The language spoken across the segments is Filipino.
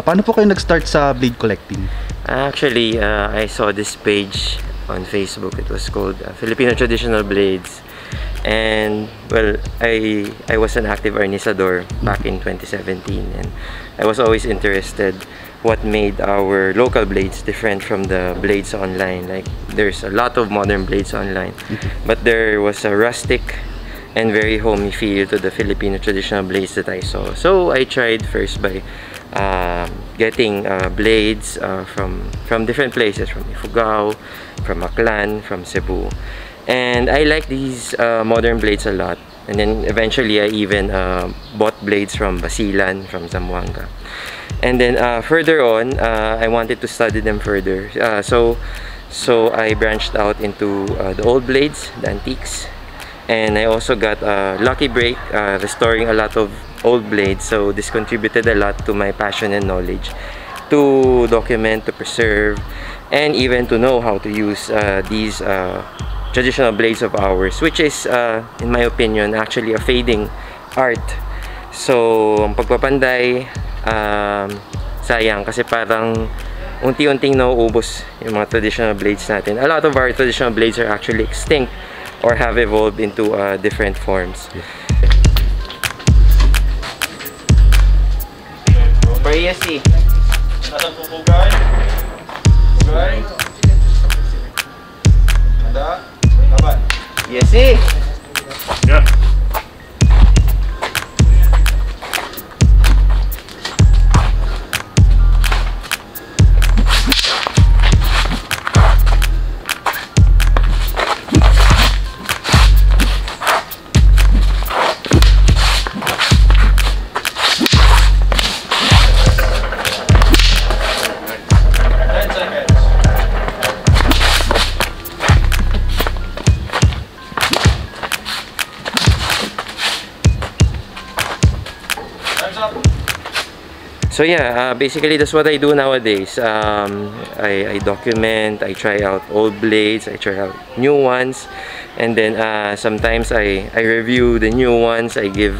Paano po kayo nag-start sa blade collecting? Actually, I saw this page on Facebook. It was called Filipino Traditional Blades. And well, I was an active arnisador back in 2017, and I was always interested what made our local blades different from the blades online. Like, there's a lot of modern blades online, but there was a rustic and very homey feel to the Filipino traditional blades that I saw. So I tried first by getting blades from different places, from Ifugao, from Aklan, from Cebu. And I like these modern blades a lot. And then eventually I even bought blades from Basilan, from Zamboanga. And then further on, I wanted to study them further. So I branched out into the old blades, the antiques. And I also got a lucky break restoring a lot of old blades. So this contributed a lot to my passion and knowledge to document, to preserve, and even to know how to use these traditional blades of ours, which is, in my opinion, actually a fading art. So, ang pagpapanday, sayang kasi parang unti-unting nauubos yung mga traditional blades natin. A lot of our traditional blades are actually extinct or have evolved into different forms. Pariyasi. Nasaan po pugay? Pugay? Handa? Kaban? Yesi! Yeah. So yeah, basically that's what I do nowadays. I document, I try out old blades, I try out new ones, and then sometimes I review the new ones. I give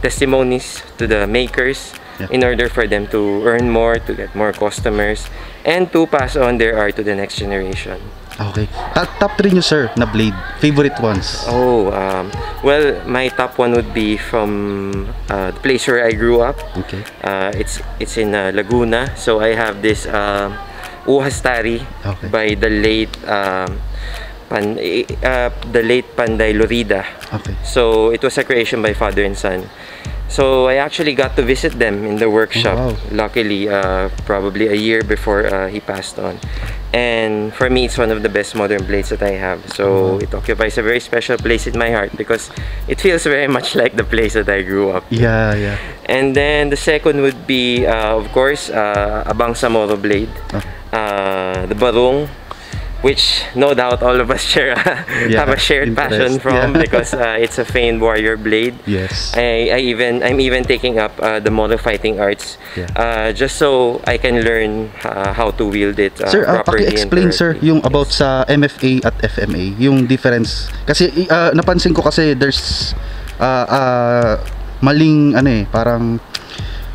testimonies to the makers in order for them to earn more, to get more customers, and to pass on their art to the next generation. Okay. Top 3 nyo, sir, na blade. Favorite ones? Oh, well, my top one would be from the place where I grew up. Okay. It's in Laguna. So I have this Uhastari by the late Panday Lorida. Okay. So it was a creation by father and son. So I actually got to visit them in the workshop. Oh, wow. Luckily, probably a year before he passed on. And for me, it's one of the best modern blades that I have. So it occupies a very special place in my heart because it feels very much like the place that I grew up. Yeah, yeah. And then the second would be, of course, Abang Samoro blade. The Barong, which no doubt all of us share have a shared passion from because it's a famed warrior blade. Yes. I'm even taking up the model fighting arts just so I can learn how to wield it sir, properly. paki-explain sir yung about sa MFA at FMA, yung difference. Kasi napansin ko kasi there's maling parang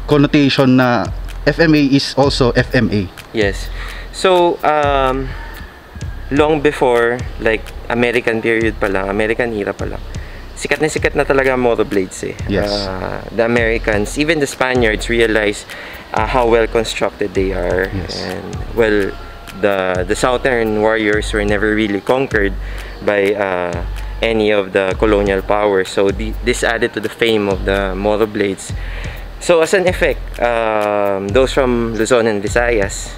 connotation na FMA is also FMA. Yes. So long before, like American period pa lang, American era pa lang, sikat na talaga ang motor blades eh. Yes. The Americans, even the Spaniards realize how well constructed they are. Yes. And well, the southern warriors were never really conquered by any of the colonial powers. So this added to the fame of the motor blades. So as an effect, those from Luzon and Visayas,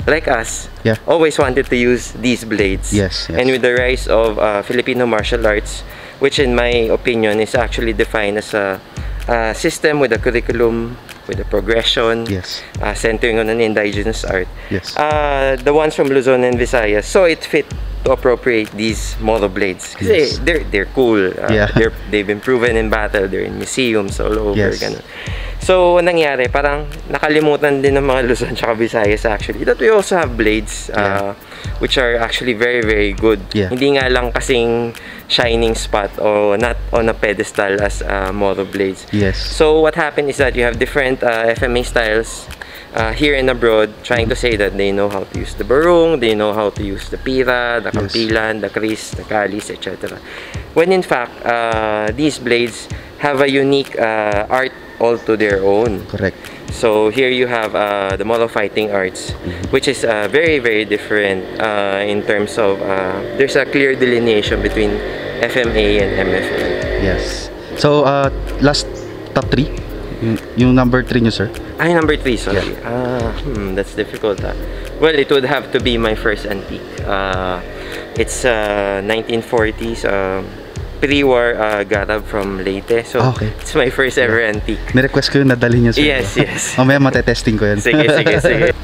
like us, Yeah. always wanted to use these blades. Yes, yes. And with the rise of Filipino martial arts, which in my opinion is actually defined as a system with a curriculum, with a progression, Yes. centering on an indigenous art. Yes. The ones from Luzon and Visayas saw it fit to appropriate these motor blades kasi Yes. they're cool. Yeah. They've been proven in battle. They're in museums all over. Yes. Ganun. So, nangyari, parang nakalimutan din ng mga Luzon tsaka Visayas actually that we also have blades which are actually very, very good. Yeah. Hindi nga lang kasing shining spot or not on a pedestal as motor blades. Yes. So, what happened is that you have different FMA styles here and abroad trying to say that they know how to use the barong, they know how to use the pira, the kampilan, the kris, the kalis, etc. When in fact, these blades have a unique art all to their own. Correct. So here you have the motor fighting arts, which is very, very different in terms of there's a clear delineation between FMA and MFA. Yes. So, last top 3? Yung number 3 nyo, sir? Ay, number 3, sorry. That's difficult. Well, it would have to be my first antique. It's 1940s pre-war garab from Leyte. So, Okay. it's my first ever antique. May request ko yung nadali nyo, sir. Yes, yes. Mamaya matetesting ko yan. Sige, sige, sige.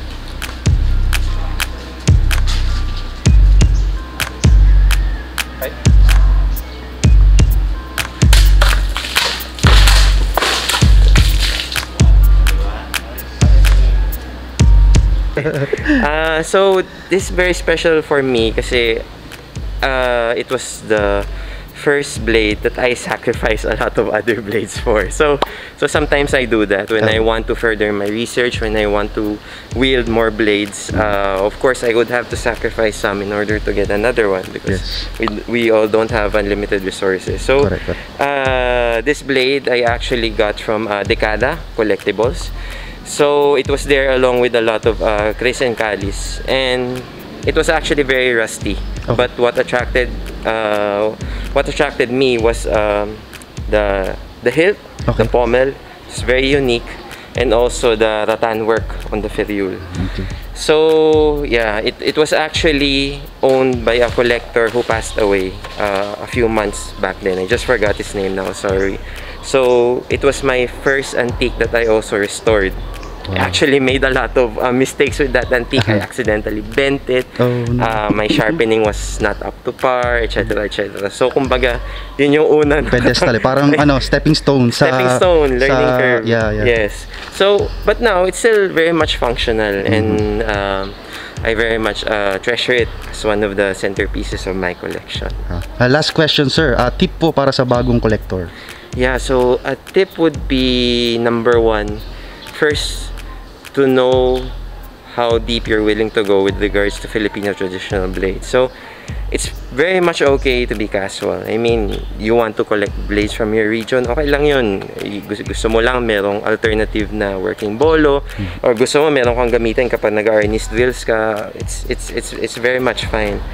So this is very special for me kasi it was the first blade that I sacrificed a lot of other blades for. So sometimes I do that when I want to further my research, when I want to wield more blades. Of course, I would have to sacrifice some in order to get another one because we all don't have unlimited resources. So Correct. this blade I actually got from Decada Collectibles. So it was there along with a lot of kris and kalis, and it was actually very rusty. Okay. But what attracted me was the hilt, Okay. the pommel. It's very unique, and also the rattan work on the ferrule. Okay. So yeah, it was actually owned by a collector who passed away a few months back then. I just forgot his name now, sorry. So it was my first antique that I also restored. I actually made a lot of mistakes with that antique. I accidentally bent it. Oh, no. My sharpening was not up to par, etc. etc. So kumbaga, yun yung una. Pedestal eh. Parang stepping stone sa... Stepping stone, learning curve. Yeah. Yes. So, but now it's still very much functional, and I very much treasure it as one of the centerpieces of my collection. Last question, sir. Tip po para sa bagong collector. Yeah, so a tip would be number 1. First, to know how deep you're willing to go with regards to Filipino traditional blades. So, it's very much okay to be casual. I mean, you want to collect blades from your region, okay lang yun. Gusto mo lang merong alternative na working bolo, or gusto mo meron kang gamitin kapag nag-harness drills ka, it's very much fine.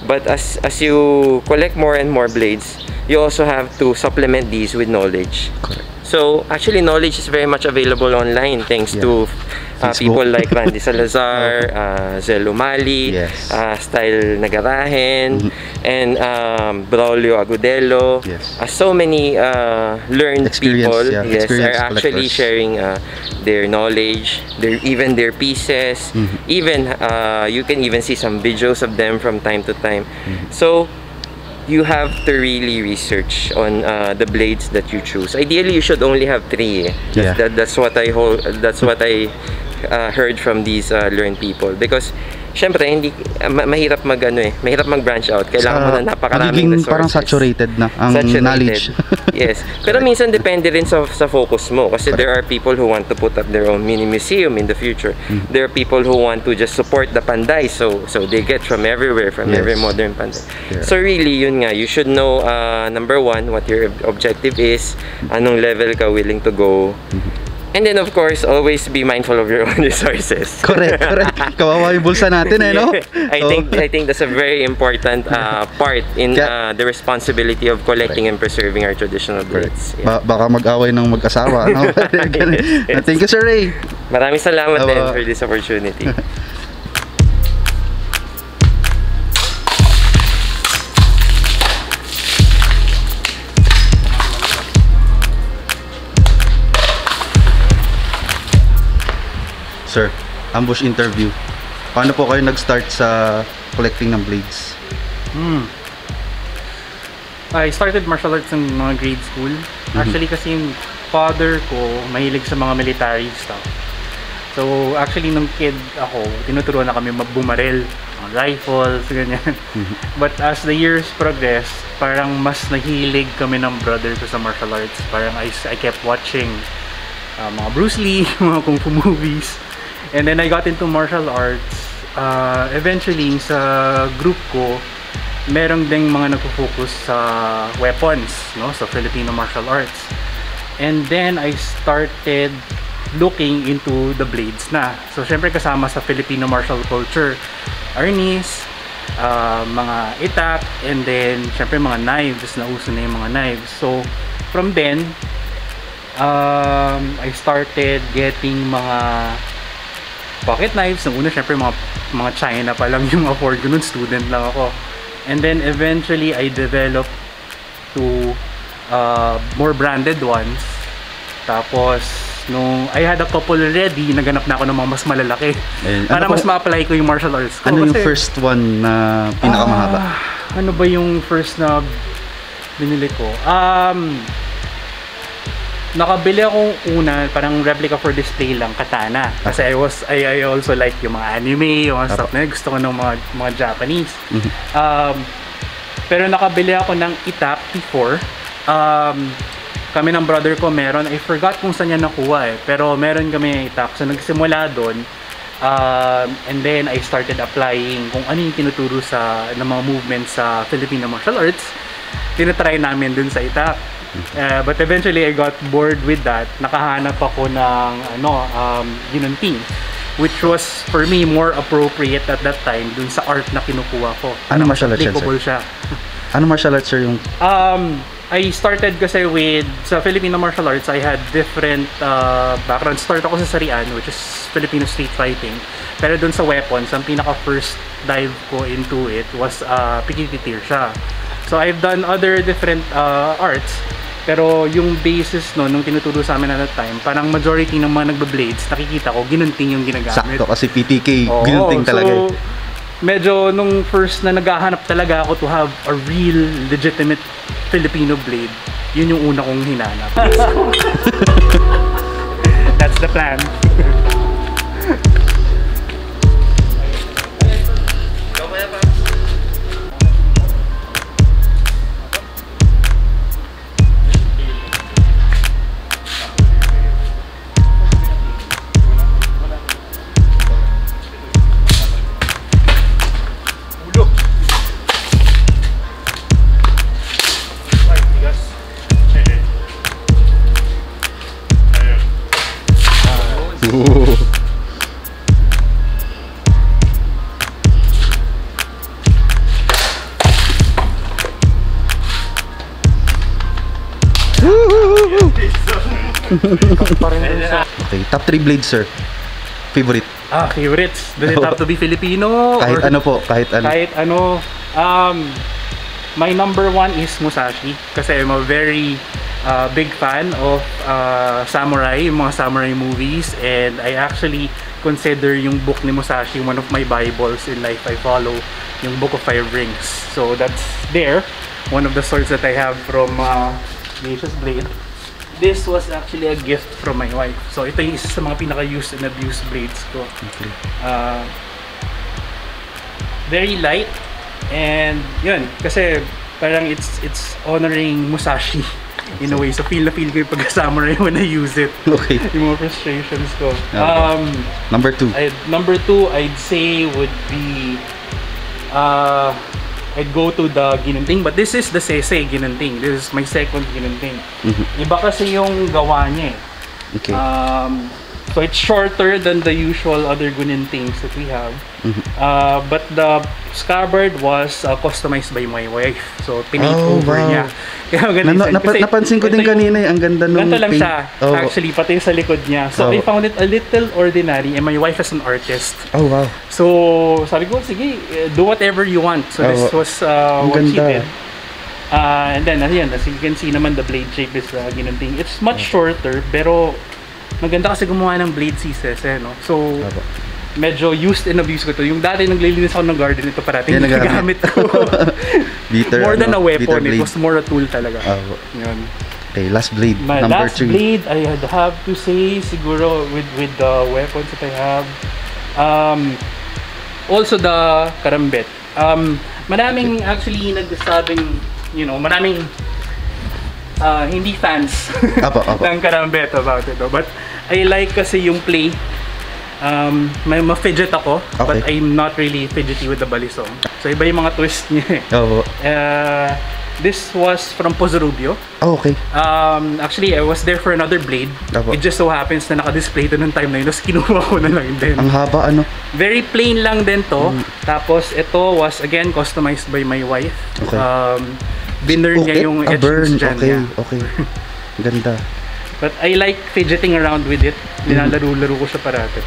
But as you collect more and more blades, you also have to supplement these with knowledge. Correct. So actually, knowledge is very much available online thanks to people like Randy Salazar, Zel Umali, Style Nagarahen, and Braulio Agudelo. So many learned people are actually sharing their knowledge, even their pieces. Even you can even see some videos of them from time to time. So you have to really research on the blades that you choose. Ideally, you should only have 3. That's what I heard from these learned people, because syempre hindi mahirap mahirap mag-branch out. Kailangan mo na napakaraming resources. Parang saturated na ang knowledge. Yes. Pero minsan depende rin sa focus mo kasi there are people who want to put up their own mini museum in the future. There are people who want to just support the panday, so they get from everywhere, from every modern panday. So really yun nga, you should know number one, what your objective is, anong level ka willing to go. And then of course, always be mindful of your own resources. Correct. Kawawa yung bulsa natin no? I think that's a very important part in the responsibility of collecting and preserving our traditional blades. Baka mag-away ng mag-asawa, no? Thank you, Sir Ray. Maraming salamat din for this opportunity. Sir, ambush interview. Paano po kayo nag-start sa collecting ng blades? I started martial arts in mga grade school. Actually kasi yung father ko mahilig sa mga military stuff. So actually nung kid ako, tinuturuan na kami magbumaril, rifles, ganyan. But as the years progressed, parang mas nahilig kami ng brother ko sa martial arts. Parang I kept watching mga Bruce Lee, mga kung fu movies. And then I got into martial arts. Eventually, sa group ko, merong ding mga nagpo-focus sa weapons, no? Sa Filipino martial arts. And then I started looking into the blades na. So, syempre kasama sa Filipino martial culture, arnis, mga itak, and then syempre mga knives, nauso na yung mga knives. So, from then, I started getting mga pocket knives. Nung una syempre mga China pa lang yung afford ko nun, student lang ako. And then eventually I developed to more branded ones. Tapos nung I had a couple already, naganap na ako ng mga mas malalaki. Para mas ma-apply ko yung martial arts ko. Ano yung first one na pinakamahaba? Ano ba yung first na binili ko? Nakabili akong una, parang replica for display lang, katana. Kasi I also like yung mga anime, yung mga stuff na yun. Gusto ko ng mga Japanese. Pero nakabili ako ng itak before. Kami ng brother ko meron. I forgot kung saan niya nakuha pero meron kami itak. So nagsimula doon. And then I started applying kung ano yung tinuturo ng mga movements sa Filipino martial arts. Tinatry namin dun sa itak. But eventually I got bored with that. Nakahanap ako ng ginunting, which was for me more appropriate at that time dun sa art na kinukuha ko. Ano martial arts siya? Ano martial arts sir yung? I started kasi sa Filipino martial arts, I had different background. Start ako sa Sarian, which is Filipino street fighting. Pero dun sa weapons, ang pinaka first dive ko into it was pikikitir siya. So I've done other different arts. Pero yung basis nung tinuturo sa amin at that time, parang majority ng mga nagba-blades, nakikita ko, ginunting yung ginagamit. Sakto kasi PTK, ginunting talaga. So, medyo nung first na naghahanap talaga ako to have a real, legitimate Filipino blade, yun yung una kong hinanap. That's the plan. Okay, top 3 blades sir. Favorite? Favorites. Does it have to be Filipino? Kahit ano po, kahit ano. Kahit ano. My number 1 is Musashi. Kasi I'm a very big fan of samurai, yung mga samurai movies. And I actually consider yung book ni Musashi one of my Bibles in life. I follow yung Book of Five Rings. So that's there. One of the swords that I have from Nature's Blade. This was actually a gift from my wife. So ito yung isa sa mga pinaka-used and abused blades ko. Okay. very light. And yun, kasi parang it's honoring Musashi in a way. So feel ko yung pagka-samurai when I use it. Okay. Yung mga frustrations ko. Number 2. Number 2, I'd say would be I'd go to the ginunting, but this is the Sese ginunting. This is my second ginunting. Iba kasi yung gawa niya eh. Okay. So it's shorter than the usual other gunintings that we have. But the scabbard was customized by my wife. So pinake over niya. Kaya napansin ko din kanina eh, ang ganda nung ganito lang paint. siya, actually, pati sa likod niya. So I found it a little ordinary, and my wife is an artist. Oh wow. So sabi ko, sige, do whatever you want. So this was what she did. And then, ayan, as you can see naman, the blade shape is ginunting. It's much shorter, pero maganda kasi gumawa ng blade scissors, no? So, medyo used and abused ko to. Yung dati naglilinis ako ng garden, ito parating ginagamit ko. More than a weapon, it was more a tool talaga. Yun. Okay, last blade, My number last 3. blade, I had have to say, siguro, with the weapons that I have, also the karambit. Maraming actually nagsasabing, you know, maraming hindi fans ng karambit about it. But I like kasi yung play. May ma-fidget ako, but I'm not really fidgety with the balisong. So iba yung mga twist niya. This was from Pozorubio. Okay. Actually, I was there for another blade. It just so happens na naka-display to nung time na yun. Tapos kinuha ko na lang din. Ang haba, ano? Very plain lang din to. Tapos ito was again customized by my wife. Binurn niya yung etchings dyan. Okay. Ganda. But I like fidgeting around with it. Nilalaro-laro ko siya parati.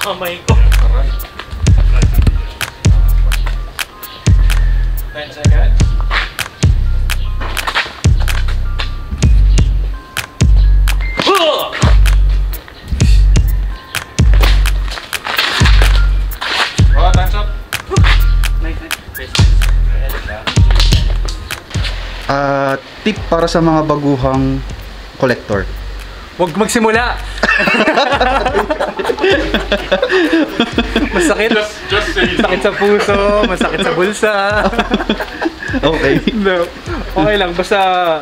Kamay ko. 10 seconds. Oh, time's up. Tip para sa mga baguhang collector. Huwag magsimula! Masakit. Just say Masakit sa puso, masakit sa bulsa. Okay. No. Okay lang, basta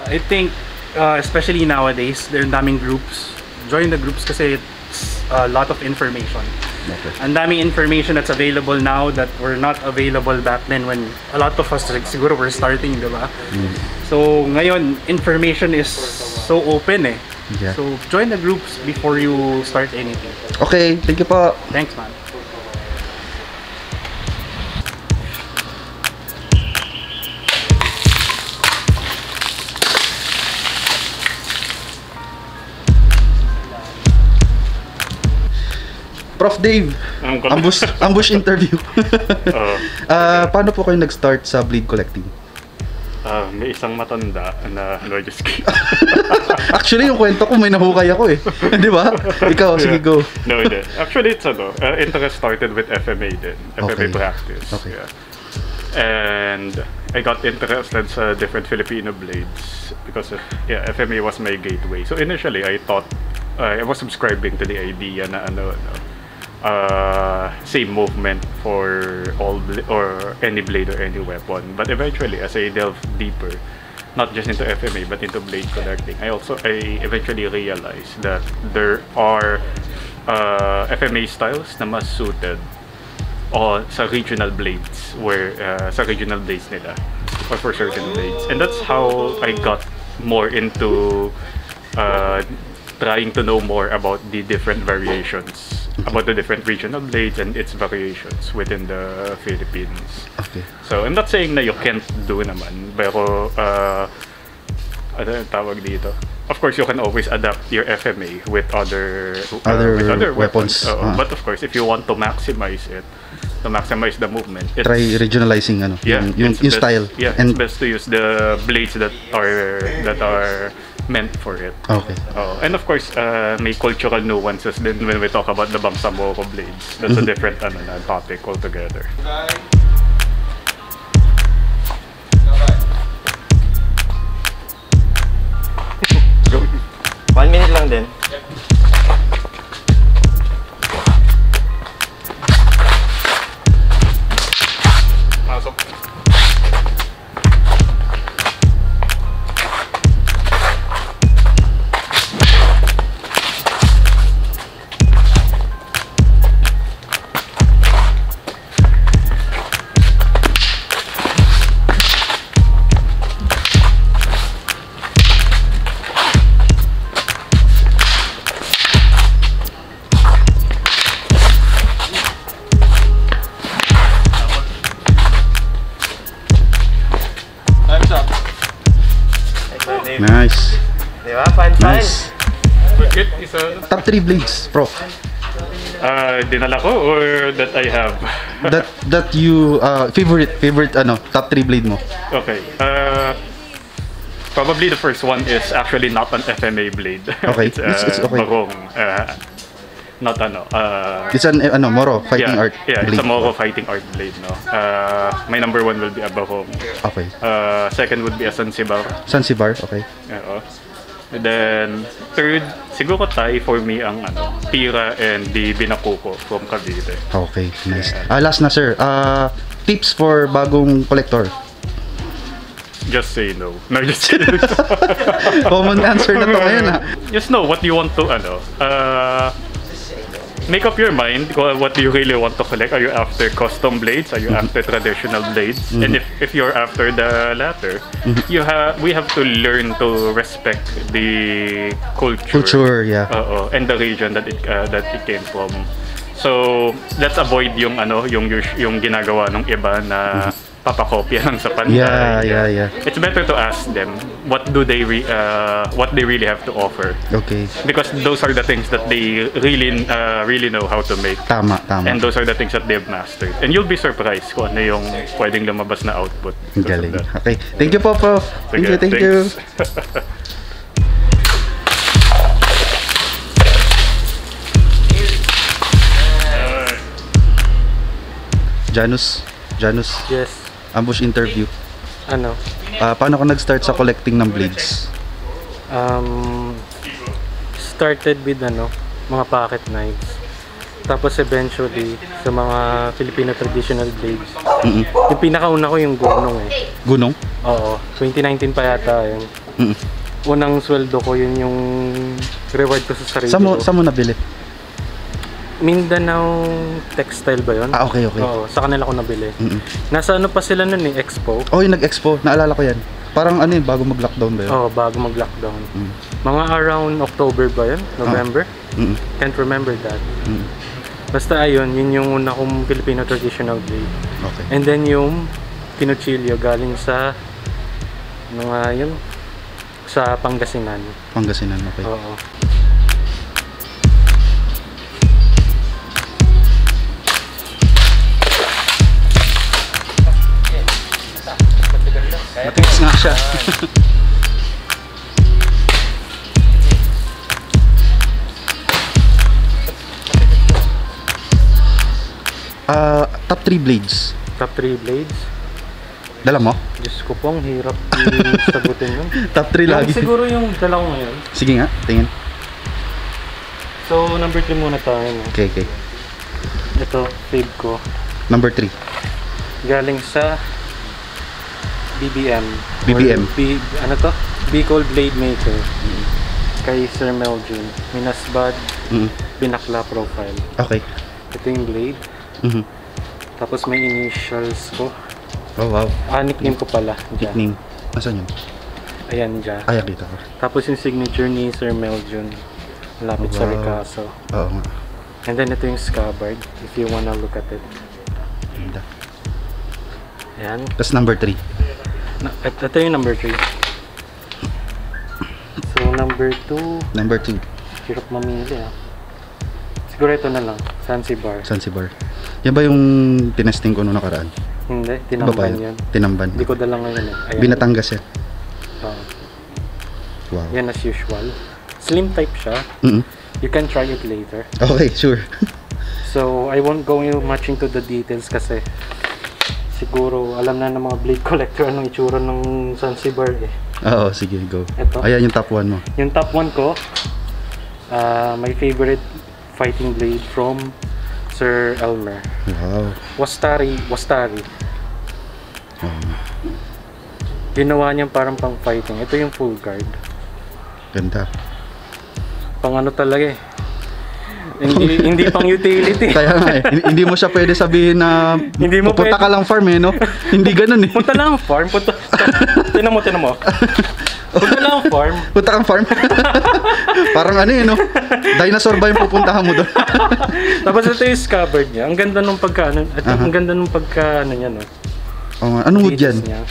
I think especially nowadays, there are daming groups. Join the groups kasi it's a lot of information. Ang daming information that's available now that were not available back then when a lot of us siguro were starting, di ba? So ngayon, information is so open eh. Yeah. So join the groups before you start anything. Okay, thank you po. Thanks, man. Prof. Dave, ambush interview. Paano po kayo nag-start sa blade collecting? May isang matanda na just kidding. Actually, yung kwento ko may nahukay ako eh. Di ba? Ikaw, sige go. No, hindi. Actually, it's interest started with FMA din. FMA practice. Okay. Yeah. And I got interested sa different Filipino blades because FMA was my gateway. So initially, I thought, I was subscribing to the idea na same movement for all or any blade or any weapon. But eventually, as I delve deeper, not just into FMA but into blade collecting, I eventually realized that there are FMA styles na mas suited sa regional blades sa regional blades nila or for certain blades, and that's how I got more into trying to know more about the different variations about the different regional blades and its variations within the Philippines. Okay. So, I'm not saying na you can't do naman, pero ano yung tawag dito? Of course, you can always adapt your FMA with other weapons. But of course, if you want to maximize it, to maximize the movement, Try regionalizing yung best, style. Yeah, And it's best to use the blades that are meant for it. okay. And of course, may cultural nuances din when we talk about the Bangsamoro blades. That's a different topic altogether. Go. 1 minute lang din. Pasok. Time's up. Nice. Di ba? Fun. Nice. Bakit? Isa Top 3 blades, Prof. dinala ko or that I have? that you favorite top 3 blade mo. Okay. Probably the first one is actually not an FMA blade. Okay. It's, It's okay. Barong. Not It's an Moro fighting art Yeah, blade. it's a Moro fighting art blade, no. My number 1 will be a Barong. Okay. Second would be a Zanzibar. Zanzibar, okay. Oo. And then third, siguro tie for me ang Tira and the Binakuko from Cavite. Okay, nice. Last na sir, tips for bagong collector. Just say no. No, just say no. Common answer na to ngayon Just know what you want to make up your mind what do you really want to collect. Are you after custom blades? Are you after traditional blades? And if you're after the latter, we have to learn to respect the culture. Yeah. And the region that it came from. So let's avoid yung ginagawa ng iba na papakopya lang sa panday. Yeah. It's better to ask them what they really have to offer. Okay. Because those are the things that they really know how to make. Tama. And those are the things that they've mastered. And you'll be surprised kung ano yung pwedeng lumabas na output. Ang galing. Okay. Thank you po, Prof. Thank Sige, you. thanks. Janus. Yes. Ambush interview. Ano? Paano ka nag-start sa collecting ng blades? Started with mga pocket knives. Tapos eventually sa mga Filipino traditional blades. Yung pinakauna ko yung gunong Gunong? Oo, 2019 pa yata yun. Unang sweldo ko yun yung reward ko sa sarili ko. Saan mo nabili? Mindanao Textile ba yun? Okay. Oo, sa kanila ko nabili. Nasa pa sila nun Expo. Oh, yung nag-expo. Naalala ko yan. Parang bago mag-lockdown ba yun? Oo, bago mag-lockdown. Mga around October ba yun? November? Can't remember that. Basta ayun, yun yung una kong Filipino traditional blade. Okay. And then yung Pinuchilyo galing sa yun sa Pangasinan. Pangasinan, okay. Oo. Matigas nga siya. Top 3 blades. Top 3 blades. Dala mo? Diyos ko pong hirap sagutin yun. Top 3 lagi. Siguro yung dala ko ngayon. Sige nga, tingin. So, number 3 muna tayo. Okay. Ito, fave ko. Number 3. Galing sa BBM. BBM. Ano to? Bicol Blade Maker. Kay Sir Meljun. Minasbad, Binakla profile. Okay. Ito yung blade. Tapos may initials ko. Oh, wow. Nickname ko pala. Nickname. Nasaan yun? Ayan dyan. Ay, kita ko. Tapos yung signature ni Sir Meljun. Malapit sa Ricasso. Oo nga. And then ito yung scabbard, if you wanna look at it. Ganda. Ayan. Tapos number 3. Ito yung number 3. So, number 2, Number 2, hirap mamili ah. Siguro ito na lang, Zanzibar. Zanzibar. Yan ba yung tinesting ko nung nakaraan? Hindi, Iba ba tinamban yan. Tinamban. Hindi ko dala ngayon eh. Ayan. Binatangas yan. Oo. Wow. Yan as usual. Slim type siya. You can try it later. Okay, sure. So, I won't go much into the details kasi siguro alam na ng mga blade collector anong itsura ng Zanzibar eh. Oo, sige, go. Ito. Ayan yung top 1 mo. Yung top 1 ko, my favorite fighting blade from Sir Elmer. Wow. Wastari. Ginawa niya parang pang fighting. Ito yung full guard. Ganda. Pang ano talaga eh. Hindi pang utility. Kaya nga eh, hindi mo siya pwede sabihin na Hindi mo pupunta pwede. ka lang farm eh, no? Hindi ganun eh. Punta lang ang farm. Tinan mo. Punta lang ang farm. Punta kang farm. Parang ano eh, no? Dinosaur ba yung pupuntahan mo doon? Tapos ito yung scabbard niya. Ang ganda nung pagkaano. At ang ganda nung pagkaano niya, no? Oh, anong wood yan? Niya.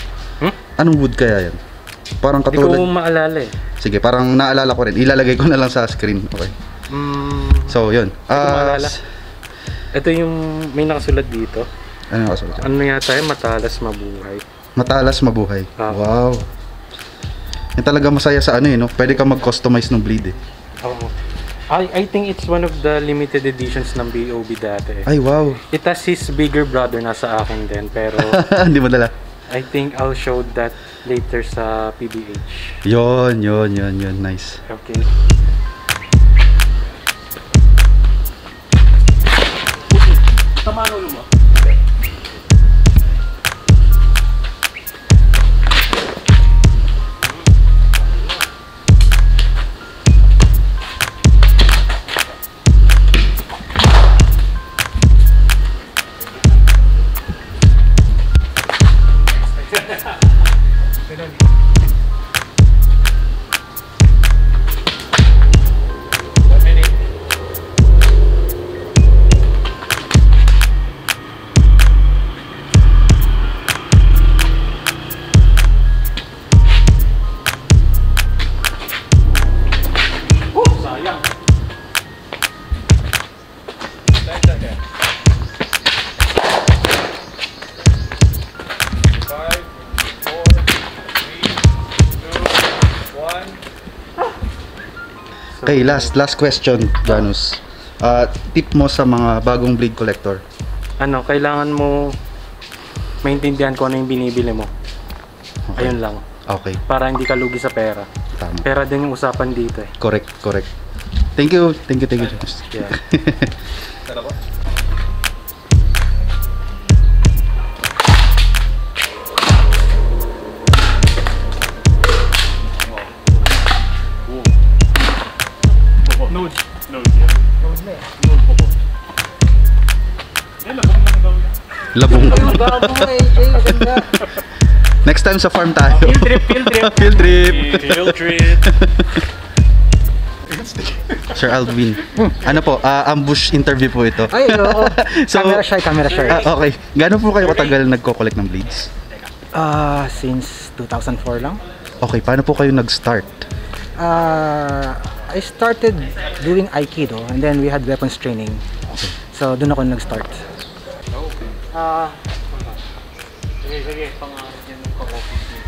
Anong wood kaya yan? Parang Hindi ko katulad. maalala eh. Sige, parang naalala ko rin. Ilalagay ko na lang sa screen. Okay. So, yun. Hindi ko maalala. Ito yung may nakasulat dito. Ano nakasulat dyan? Ano yata yung matalas mabuhay. Matalas mabuhay. Wow. Yan talaga masaya sa ano eh, no? Pwede ka mag-customize ng blade eh. Oo. I think it's one of the limited editions ng BOB dati. Ay, wow. It has his bigger brother nasa akin din, pero Hindi mo dala. I think I'll show that later sa PBH. Yun. Nice. Okay. Tama ulo mo. Okay, last question, Janus. Tip mo sa mga bagong blade collector. Ano, kailangan mo maintindihan ko ano yung binibili mo. Okay. Ayun lang. Okay, Para hindi ka lugi sa pera. tama. Pera din yung usapan dito eh. Correct. Thank you, Janus. Yeah. Node yan. Labong. Next time sa farm tayo. Field trip. Sir Alvin. Ano po, ambush interview po ito. Ay, oo. So, Camera shy. okay. Gaano po kayo katagal nagko-collect ng blades? Since 2004 lang. Okay, paano po kayo nag-start? I started doing Aikido and then we had weapons training. So, doon ako nag-start. Sige, pangarap yan ng ka-office niyo.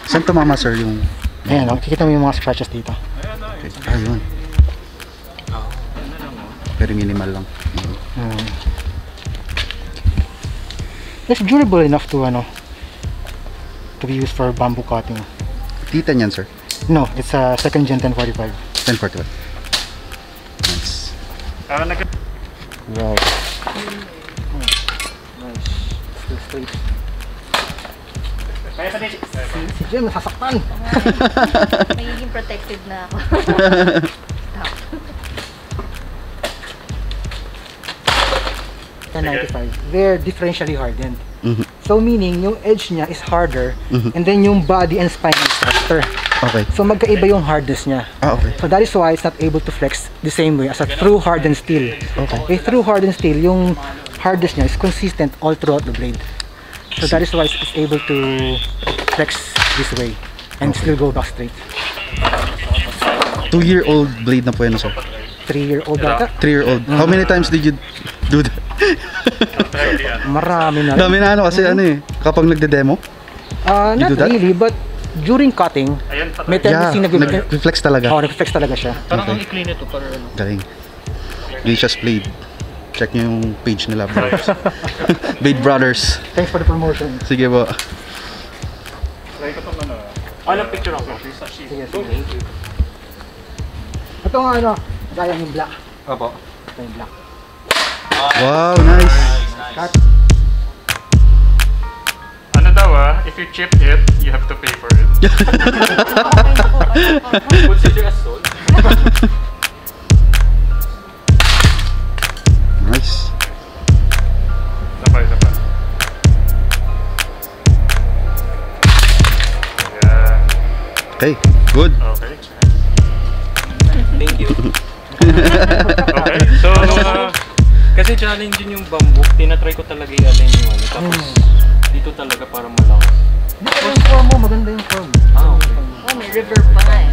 Saan tumama, sir, yung... Ayan, nakikita mo yung mga scratches dito. Okay. Ayun. Very minimal lang. It's durable enough to be used for bamboo cutting. Tita niyan, sir. No, it's a second gen 1045. 1041. Nice. Wow. Nice. Still straight. Si Jim, nasasaktan. Magiging protected na ako. Stop. 1095, they're differentially hardened. Mhm. So meaning, yung edge niya is harder, and then yung body and spine is softer. Okay. So magkaiba yung hardness niya. Okay. So that is why it's not able to flex the same way as a true hardened steel. Okay. A true hardened steel, yung hardness niya is consistent all throughout the blade. So that is why it's able to flex this way and still go back straight. 2-year-old blade na po yan, sir. 3-year-old data. 3-year-old. How many times did you do that? Marami na. Dami na kasi ano eh, kapag nagde-demo. You Not do that? really, but during cutting, may tendency na nag-reflex talaga. nag-flex talaga siya. Parang ang i-clean ito para ano. Galing. Delicious Blade. Check nyo yung page nila, brothers. Blade Brothers. Thanks for the promotion. Sige po. Try ko itong ano. Alam picture ako. Sige. Ito nga ano, gaya yung black. Opo. Ito yung black. Wow, nice. Cut. Ano daw if you chip it, you have to pay for it. Consider as sold. Nice. Isa pa. Yeah. Okay, good. Okay. Thank you. Okay. So, Kasi challenging yung bamboo. Tinatry ko talaga i-align yung ano. Tapos dito talaga para malakas. Yung form mo, maganda yung form. Okay. Oh, may reverb pa nga eh.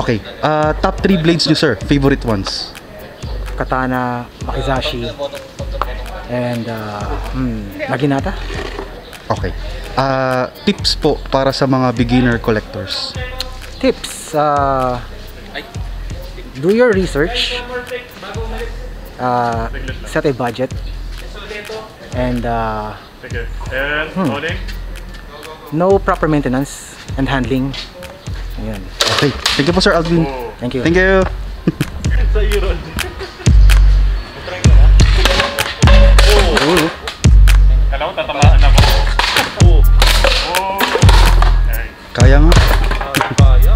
Okay, top 3 blades nyo, sir. Favorite ones. Katana, Makizashi, and Naginata. Okay. Tips po para sa mga beginner collectors. Tips, do your research, set a budget, and sige. And loading. no proper maintenance and handling. Ayan. Okay. Thank you po, Sir Alvin. Oh. Thank you. Thank you. Sa Iron. Alam mo, tatamaan ako. Oh. Okay. Kaya nga. Kaya.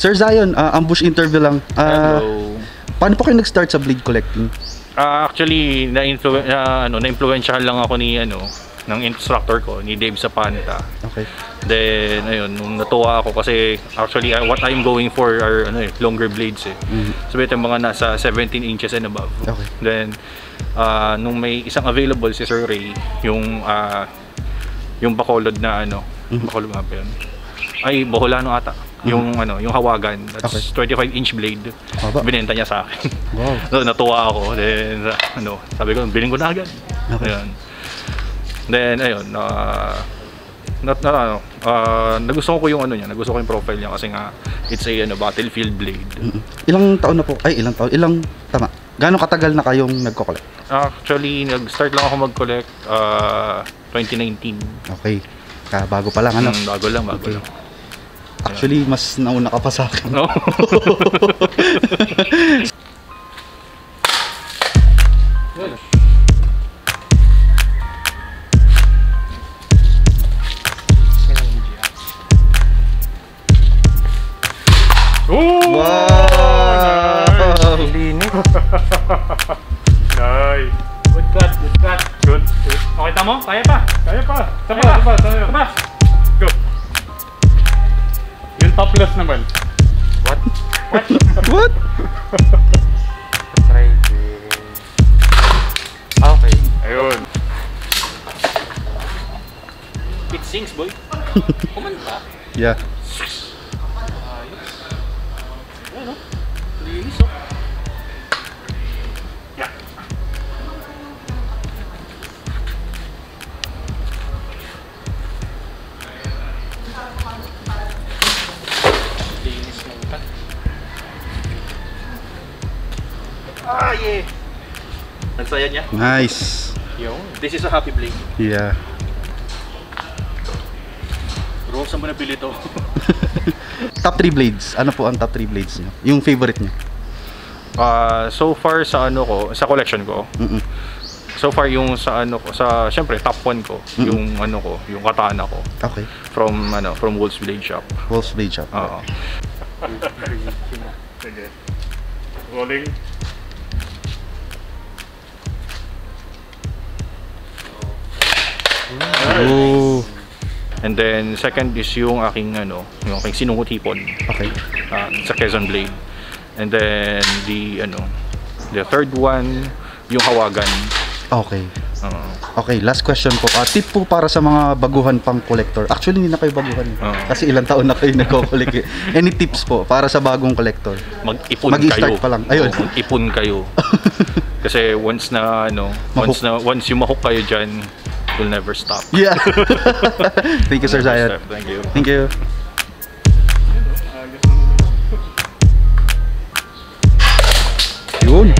Sir Zion, ambush interview lang. Hello. Paano po kayo nag-start sa blade collecting? Actually, na-influensyahan lang ako ng instructor ko, ni Dave Sapanta. Okay. Then, ayun, nung natuwa ako kasi actually what I'm going for are longer blades eh. So, ito yung mga nasa 17 inches and above. Okay. Then, nung may isang available si Sir Ray, yung Bacolod na Bacolod nga ba yun? Ay, Bacolano ata. Yung hawagan, that's 25-inch blade. Haba. Binenta niya sa akin. Wow. So, natuwa ako. Then, sabi ko, bilhin ko na agad. Okay. Ayun. Then, ayun, nagustuhan ko yung nagustuhan ko yung profile niya kasi nga it's a battlefield blade. Ilang taon na po? Ay, tama. Gaano katagal na kayong nagko-collect? Actually, nag-start lang ako mag-collect 2019. Okay. Bago pa lang, ano? Bago lang. Okay. Actually, mas nauna ka pa sa akin. No? Wow! Linis. Nice. Good cut, good cut. Good. Okay, tamo? Kaya pa. Tapa. Go. Yung topless naman. What? Try din. Okay. Ayun. It sings, boy. Kumanta. Yeah. Linis, oh. Yeah. Linis ng cut. Ah, yeah. Ang saya niya. Nice. This is a happy blade. Yeah. Bro, saan mo nabili to? Top 3 blades. Ano po ang top 3 blades niyo? Yung favorite niyo? So far sa sa collection ko. So far yung sa syempre top 1 ko, yung yung katana ko. Okay. From Wolf's Blade Shop. Wolf's Blade Shop. Oo. Sige. Rolling. Oh. And then second is yung aking yung aking sinuhutipon. Okay. Sa Quezon Blade. And then the third one yung hawagan. Okay. Okay, last question po. Tip po para sa mga baguhan pang collector. Actually, hindi na kayo baguhan. Kasi ilang taon na kayo nagko-collect. Any tips po para sa bagong collector? Mag-ipon Mag-i-start kayo. pa lang. Ayun. Mag-ipon kayo. Kasi once yung mahook kayo dyan, you'll never stop. Yeah. Thank you, Sir Zion. Thank you. Thank you. Yun.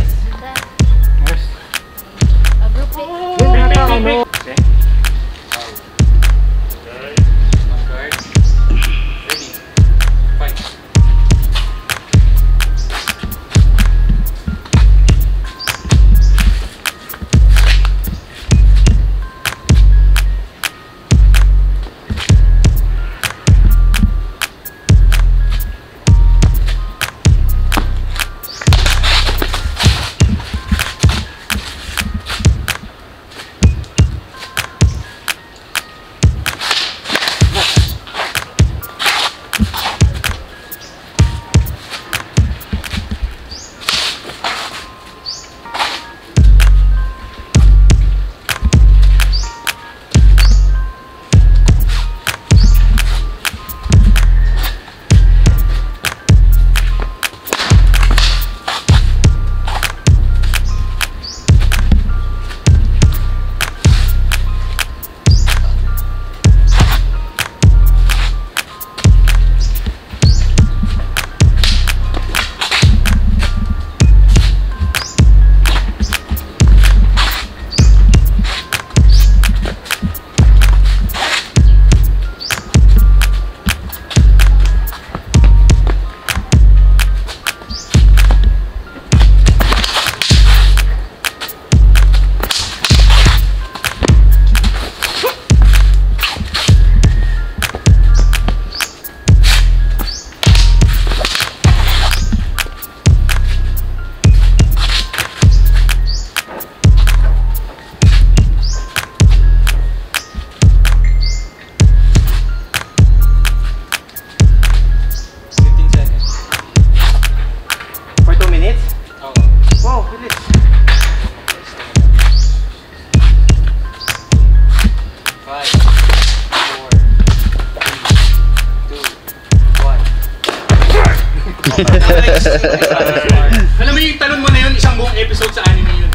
Alam mo yung talon mo na yun, isang buong episode sa anime yun.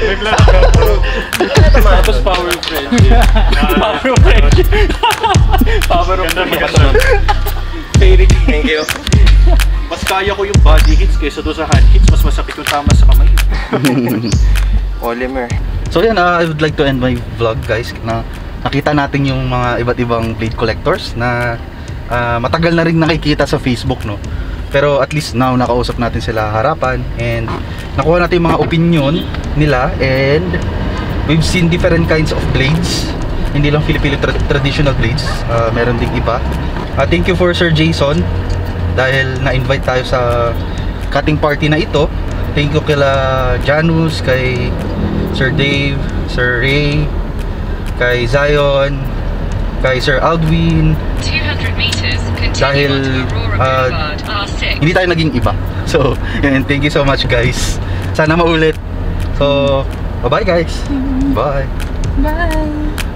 May flashback bro. Tapos power of friendship. Power of friendship. Power of friendship. Thank you. Mas kaya ko yung body hits kaysa doon sa hand hits. Mas masakit yung tama sa kamay. Polymer. So yan, I would like to end my vlog, guys, na nakita natin yung mga iba't ibang blade collectors na matagal na rin nakikita sa Facebook, no? Pero at least now nakausap natin sila harapan and nakuha natin yung mga opinion nila, and we've seen different kinds of blades, hindi lang Filipino traditional blades, meron ding iba. Thank you for Sir Jason dahil na-invite tayo sa cutting party na ito. Thank you kila Janus, kay Sir Dave, Sir Ray, kay Zion, kay Sir Aldwin. 200 meters, Dahil continue onto Aurora Boulevard, R6. hindi tayo naging iba. So, and thank you so much, guys. Sana maulit. So, bye-bye, guys. Bye. Bye.